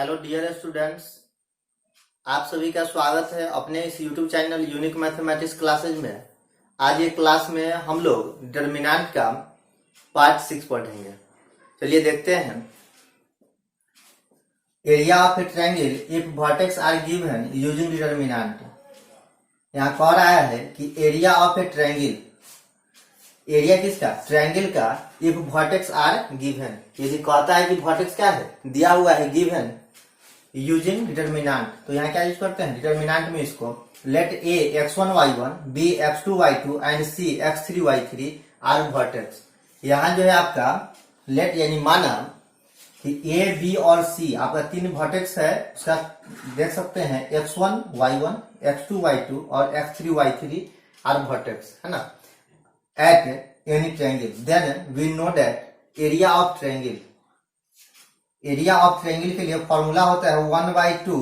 Hello dear students, आप सभी का स्वागत है अपने इस YouTube channel unique mathematics classes में। आज ये क्लास में हम लोग डिटरमिनेंट का पार्ट 6 पढ़ेंगे। चलिए देखते हैं। Area of a triangle if vertex are given using determinant. यहाँ कह रहा है कि area of a triangle, area किसका? ट्रायंगल का। इफ वर्टेक्स आर गिवन, यदि कहता है कि वर्टेक्स क्या है, दिया हुआ है, गिवन यूजिंग डिटरमिनेंट, तो यहाँ क्या यूज करते हैं डिटरमिनेंट में? इसको let A x1 y1 b x2 y2 and c x3 y3 are vertex. यहाँ जो है आपका लेट यानी माना कि a b और c आपका तीन वर्टेक्स है, उसका देख सकते हैं x1 y1 x2 y2 और x3 y3 आर वर्टेक्स, है ना, at any triangle. Then we know that area of triangle, area of triangle के लिए फॉर्मूला होता है 1/2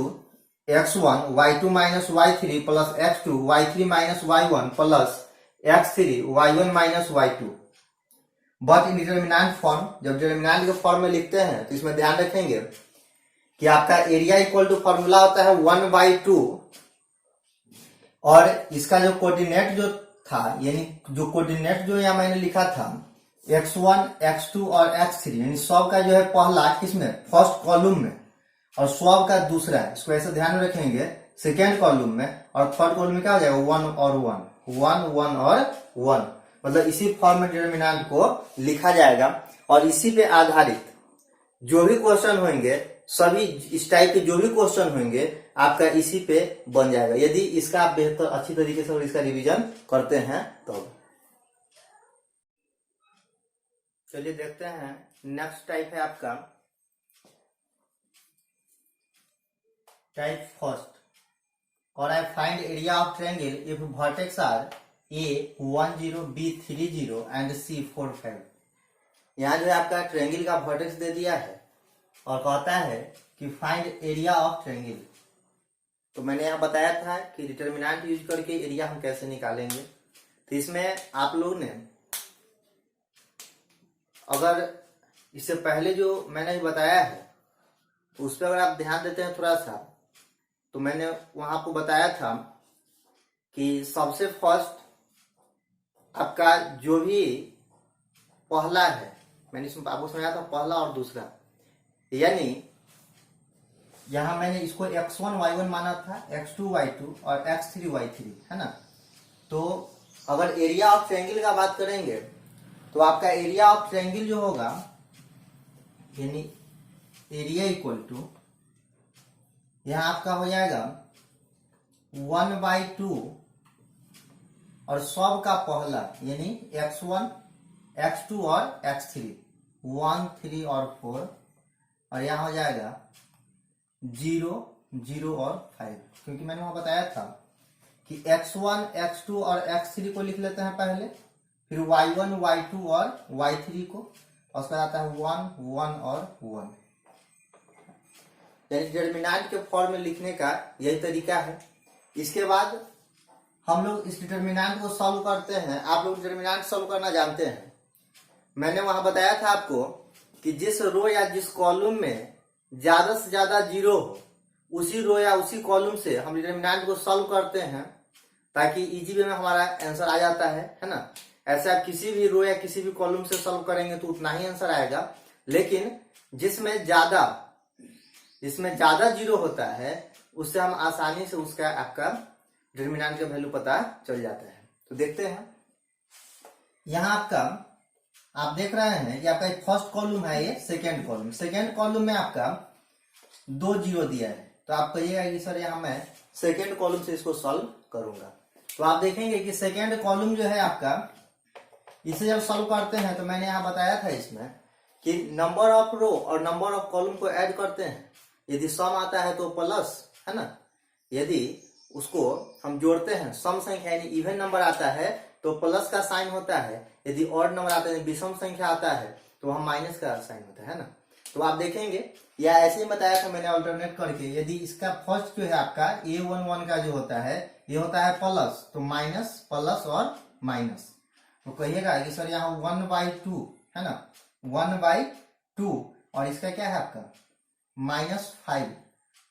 x1 y2 minus y3 plus x2 y3 minus y1 plus x3 y1 minus y2। But in determinant form, जब determinant के form में लिखते हैं तो इसमें ध्यान रखेंगे कि आपका एरिया इक्वल टू फॉर्मूला होता है 1/2 और इसका जो कोऑर्डिनेट जो था, यानी जो कोऑर्डिनेट जो यहाँ मैंने लिखा था x1 x2 और x3, यानी सब का जो है पहला किसमें? फर्स्ट कॉलम में, और सब का दूसरा है, इसको ऐसे ध्यान में रखेंगे, सेकेंड कॉलम में, और थर्ड कॉलम में क्या हो जाएगा? 1 और 1 1 1 और 1। मतलब इसी फॉर्म में डिटरमिनेंट को लिखा जाएगा और इसी पे आधारित जो भी क्वेश्चन होंगे, सभी इस टाइप के जो भी क्वेश्चन होंगे आपका इसी पे बन जाएगा, यदि इसका आप बेहतर अच्छी तरीके से इसका रिवीजन करते हैं तो। चलिए देखते हैं। नेक्स्ट टाइप है आपका टाइप फर्स्ट, और I find area of triangle if vertex are A10 B30 and C45। यहाँ जो है आपका ट्रायंगल का वर्टेक्स दे दिया है और कहता है कि फाइंड एरिया ऑफ ट्रायंगल। तो मैंने यहाँ बताया था कि डिटरमिनेंट यूज करके एरिया हम कैसे निकालेंगे। तो इसमें आप लोग ने अगर इससे पहले जो मैंने बताया है तो उस पर अगर आप ध्यान देते हैं थोड़ा सा, तो मैंने वहां आपको बताया था कि सबसे फर्स्ट आपका जो भी पहला है, मैंने इसमें आपको समझाया था पहला और दूसरा, यानी यहां मैंने इसको x1 y1 माना था, x2 y2 और x3 y3, है ना। तो अगर एरिया ऑफ ट्रायंगल का बात करेंगे तो आपका एरिया ऑफ ट्रायंगल जो होगा, यानी एरिया इक्वल टू, यहां आपका हो जाएगा 1/2 और सब का पहला यानी x1 x2 और x3 1 3 और 4, और यहां हो जाएगा 0 0 और 5, क्योंकि मैंने वहां बताया था कि x1 x2 और x3 को लिख लेते हैं पहले, फिर y1 y2 और y3 को, और उसका आता है 1 1 और 1। यानी डिटरमिनेंट के फॉर्म में लिखने का यही तरीका है। इसके बाद हम लोग इस डिटरमिनेंट को सॉल्व करते हैं। आप लोग डिटरमिनेंट सॉल्व करना जानते हैं। मैंने वहां बताया था आपको कि जिस रो या जिस कॉलम में ज्यादा से ज्यादा जीरो हो, उसी रो या उसी कॉलम से हम डिटरमिनेंट को सॉल्व करते हैं, ताकि इजी वे में हमारा आंसर आ जाता है ना। ऐसे आप किसी भी रो या किसी भी कॉलम से सॉल्व करेंगे तो उतना ही आंसर आएगा, लेकिन जिसमें ज्यादा जीरो होता है उससे हम आसानी से उसका आपका डिटरमिनेंट का वैल्यू पता चल जाता है। तो देखते हैं। यहाँ आपका आप देख रहे हैं कि आपका एक फर्स्ट कॉलम है, ये सेकेंड कॉलम। सेकेंड कॉलम में आपका 2 जीरो दिया है, तो आप कहिएगा कि सर यहाँ मैं सेकेंड कॉलम से इसको सॉल्व करूंगा। तो आप देखेंगे कि सेकेंड कॉलम जो है आपका, इसे जब सॉल्व करते हैं तो मैंने यहाँ बताया था इसमें कि नंबर ऑफ रो और नंबर ऑफ कॉलम को ऐड करते हैं। यदि सम आता है तो प्लस, है ना, यदि उसको हम जोड़ते हैं, सम संख्या यानी इवन नंबर आता है तो प्लस का साइन होता है, यदि ऑड नंबर आता है, विषम संख्या आता है तो वहां माइनस का साइन होता है ना। तो आप देखेंगे, या ऐसे ही बताया था मैंने अल्टरनेट करके, यदि इसका फर्स्ट जो है आपका A11 का जो होता है, ये होता है प्लस, तो माइनस प्लस और माइनस, तो कहिएगा कि सर यहाँ 1/2 है ना, 1/2, और इसका क्या है आपका -5,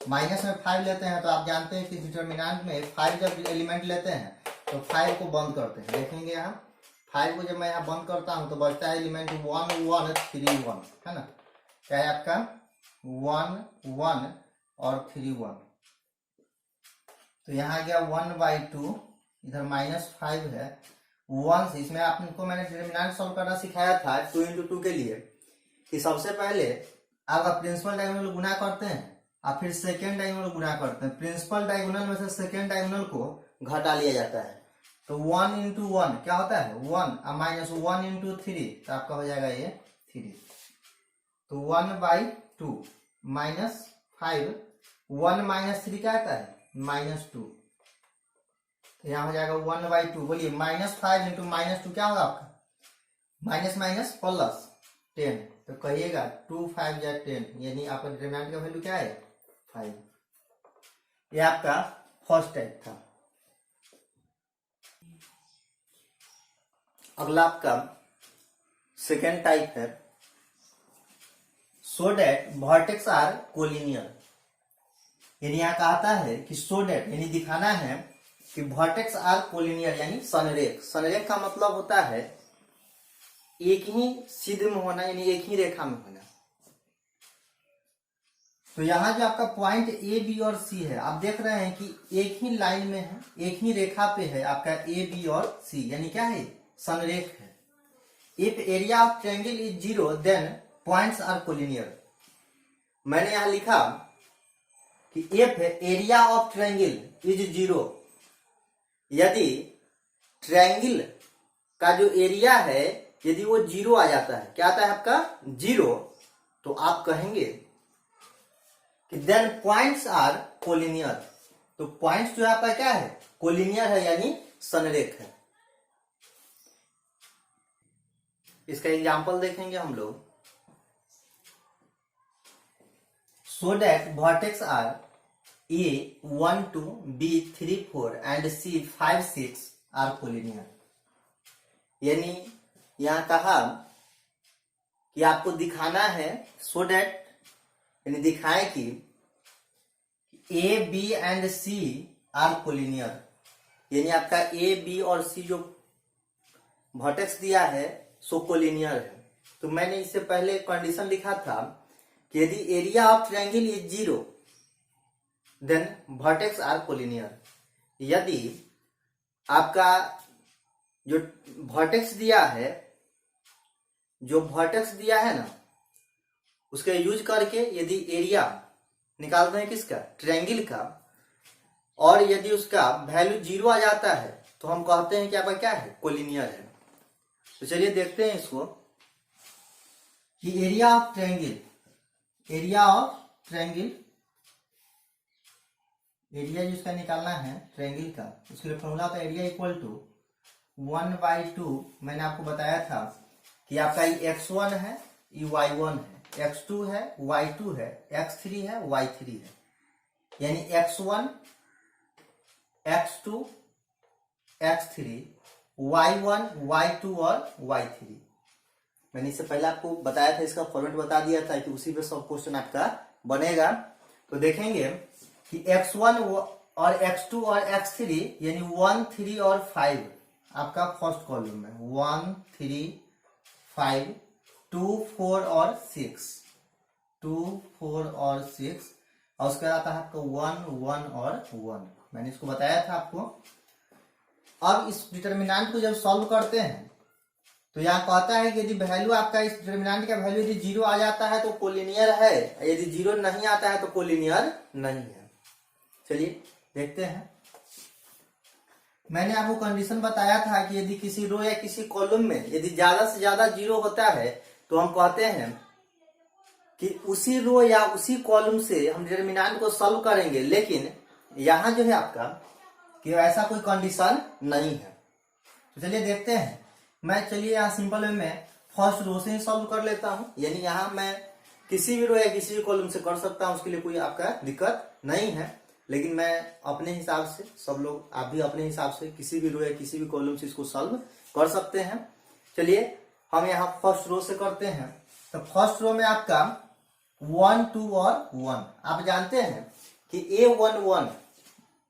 माइनस में 5 लेते हैं तो आप जानते हैं कि डिटर्मिनेंट में 5 जब एलिमेंट लेते हैं तो 5 को बंद करते हैं। देखेंगे यहाँ 5 को जब मैं यहाँ बंद करता हूँ तो बचता है एलिमेंट 1 1 3 1, है ना। क्या है आपका 1 1 और 3 1। तो यहाँ आ गया 1/2, इधर -5 है 1 से। इसमें आपको मैंने डिटर्मिनेंट सॉल्व करना सिखाया था 2 × 2 के लिए कि सबसे पहले आप प्रिंसिपल डायगोनल गुना करते हैं और फिर सेकेंड डायगोनल गुना करते हैं। प्रिंसिपल डायगोनल में से सेकेंड डायगोनल को घटा लिया जाता है। तो 1 × 1 क्या होता है 1 और -1 × 3 तो आपका हो जाएगा ये 3। तो 1/2 -5 1 - 3 क्या आता है -2। तो यहाँ हो जाएगा 1/2। बोलिए -5 × -2 क्या होगा आपका माइनस माइनस प्लस 10। तो कहिएगा 2 5 या 10, यानी आपका डिटरमिनेंट का वैल्यू क्या है 5। ये आपका फर्स्ट टाइप था। अगला आपका सेकेंड टाइप है सो डेट वर्टेक्स आर कोलिनियर। यानी यहाँ कहता है कि सो डेट यानी दिखाना है कि वर्टेक्स आर कोलिनियर यानी संरेख। संरेख का मतलब होता है एक ही सीध में होना, यानी एक ही रेखा में होना। तो यहाँ जो आपका पॉइंट ए बी और सी है आप देख रहे हैं कि एक ही लाइन में है, एक ही रेखा पे है आपका ए बी और सी, यानी क्या है संरेख है। If area of triangle is 0 then points are collinear. मैंने यहां लिखा कि if area of triangle is 0, यदि ट्रायंगल का जो एरिया है यदि वो 0 आ जाता है, क्या आता है आपका 0, तो आप कहेंगे कि देन पॉइंट्स आर कोलिनियर। तो पॉइंट्स जो आपका क्या है कोलिनियर है, यानी संरेख है। इसका एग्जांपल देखेंगे हम लोग। So that vertex are A 1 2 B 3 4 and C 5 6 are collinear. यानी यहां कहा कि आपको दिखाना है सो दैट यानी दिखाए कि A B and C are collinear, यानी आपका ए बी और सी जो वर्टेक्स दिया है सो कोलिनियर है। तो मैंने इससे पहले कंडीशन लिखा था कि यदि area of triangle is 0 then vertex are collinear. यदि आपका जो वर्टेक्स दिया है ना उसका यूज करके यदि एरिया निकालते हैं किसका ट्रायंगल का, और यदि उसका वैल्यू 0 आ जाता है तो हम कहते हैं कि आपका क्या है कोलिनियर है। तो चलिए देखते हैं इसको कि एरिया ऑफ ट्रायंगल, एरिया जिसका निकालना है ट्रायंगल का, उसके लिए फॉर्मूला होता है एरिया इक्वल टू 1/2। मैंने आपको बताया था कि आपका ये x1 है, ये y1 है, x2 है, y2 है, x3 है, y3 है। यानी x1 x2 x3 y1 y2 और y3। मैंने इससे पहले आपको बताया था, इसका फॉर्मेट बता दिया था कि उसी पे सब क्वेश्चन आपका बनेगा। तो देखेंगे कि x1 और x2 और x3 यानी 1 3 और 5 आपका फर्स्ट कॉलम में 1 3 5 2 4 और 6 2 4 और 6 और उसके बाद आता है आपका 1 1 और 1। मैंने इसको बताया था आपको। अब इस डिटर्मिनेंट को जब सॉल्व करते हैं तो यहाँ कहता है कि यदि वैल्यू आपका इस डिटर्मिनेंट का वैल्यू यदि 0 आ जाता है तो कोलिनियर है, यदि 0 नहीं आता है तो कोलिनियर नहीं है। चलिए देखते हैं। मैंने आपको कंडीशन बताया था कि यदि किसी रो या किसी कॉलम में यदि ज्यादा से ज्यादा 0 होता है तो हम कहते हैं कि उसी रो या उसी कॉलम से हम डिटर्मिनेंट को सॉल्व करेंगे। लेकिन यहाँ जो है आपका कि ऐसा कोई कंडीशन नहीं है। तो चलिए देखते हैं। मैं चलिए यहाँ सिंपल वे में फर्स्ट रो से ही सॉल्व कर लेता हूँ। यानी यहाँ मैं किसी भी रो या किसी भी कॉलम से कर सकता हूँ, उसके लिए कोई आपका दिक्कत नहीं है। लेकिन मैं अपने हिसाब से, सब लोग आप भी अपने हिसाब से किसी भी रो या किसी भी कॉलम से इसको सॉल्व कर सकते हैं। चलिए हम यहाँ फर्स्ट रो से करते हैं। तो फर्स्ट रो में आपका 1 2 और 1। आप जानते हैं कि A11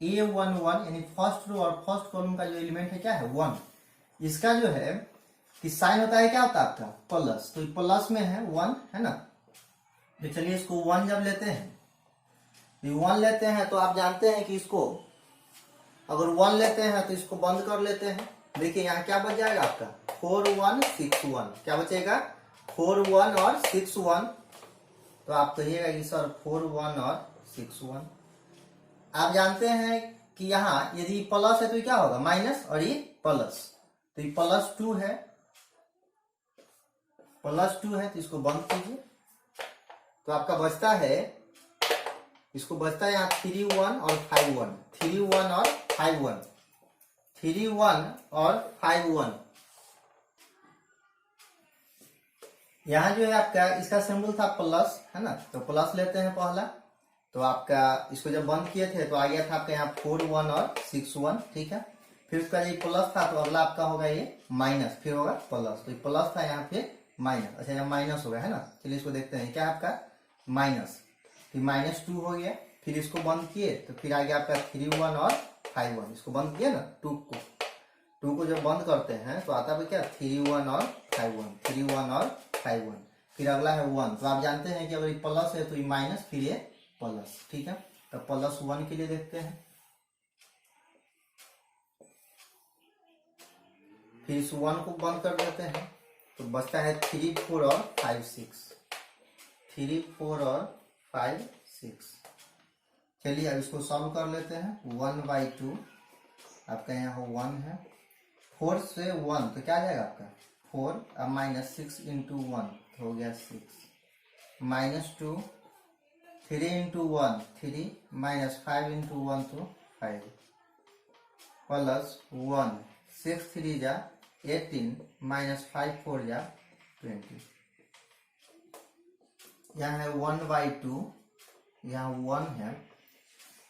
यानी फर्स्ट रो और फर्स्ट कॉलम का जो एलिमेंट है क्या है 1। इसका जो है कि साइन होता है क्या होता है आपका प्लस, तो प्लस में है 1 है ना। तो चलिए इसको 1 जब लेते हैं, 1 लेते हैं तो आप जानते हैं कि इसको अगर 1 लेते हैं तो इसको बंद कर लेते हैं। देखिए यहाँ क्या बच जाएगा आपका 4 1 6 1। क्या बचेगा 4 1 और 6 1। तो आप कहिएगा कि सर 4 1 और 6 1। आप जानते हैं कि यहाँ यदि प्लस है तो क्या होगा माइनस, और ये प्लस, तो ये +2 है, +2 है तो इसको बंद कीजिए। तो आपका बचता है, इसको बचता है यहाँ 3 1 और 5 1, 3 1 और 5 1, 3 1 और 5 1। यहाँ जो है आपका इसका सिंबल था प्लस है ना, तो प्लस लेते हैं पहला। तो आपका इसको जब बंद किए थे तो आ गया था आपका यहाँ 4 1 और 6 1, ठीक है। फिर उसका ये प्लस था तो अगला आपका होगा ये माइनस, फिर होगा प्लस, तो ये प्लस था यहाँ फिर माइनस, अच्छा यहाँ माइनस होगा है ना। चलिए इसको देखते हैं क्या आपका माइनस, फिर -2 हो गया। फिर इसको बंद किए तो फिर आ गया आपका 3 1 और 5 1। इसको बंद किया ना 2 को जब बंद करते हैं तो आता है क्या 3 1 और 5 1, 3 1 और 5 1। फिर अगला है 1। तो आप जानते हैं कि अगर ये प्लस है तो ये माइनस, फिर ये प्लस, ठीक है। तो +1 के लिए देखते हैं, फिर इस 1 को बंद कर देते हैं तो बचता है 3 4 और 5 6, 3 4 और 5 6। चलिए अब इसको सॉल्व कर लेते हैं। 1/2 आपका यहाँ 1 है, 4 से 1 तो क्या आ जाएगा आपका 4, अब -6 × 1 तो हो गया 6, -2, 3 × 1 3, -5 × 1 तो 5, +1, 6 3 जा 18, -5 4 जा 20। यहाँ है 1/2, यहाँ 1 है,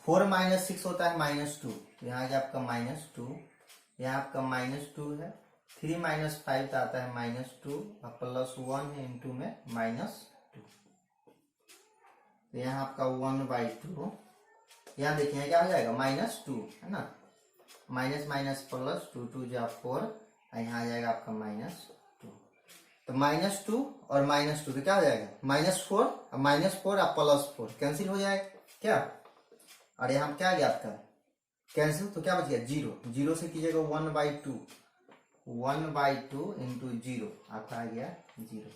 4 - 6 होता है -2, यहाँ आ गया आपका -2, यहाँ आपका -2 है, 3 - 5 आता है -2 और +1 है इंटू में -2, तो यहाँ आपका 1/2। यहाँ देखिए क्या हो जाएगा -2 है ना, -+ 2 जा 4, और यहाँ आ जाएगा आपका -2। तो -2 और -2 तो क्या हो जाएगा -4 और -4 और +4 कैंसिल हो जाएगा क्या, और यहाँ क्या आ गया आपका कैंसिल, तो क्या बच गया 0, 0 से कीजिएगा 1/2, 1/2 इंटू 0 आपका आ गया 0।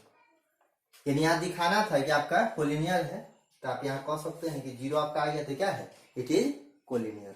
यानी यहाँ दिखाना था कि आपका कोलिनियर है, तो आप यहाँ कह सकते हैं कि 0 आपका आ गया तो क्या है इट इज कोलिनियर।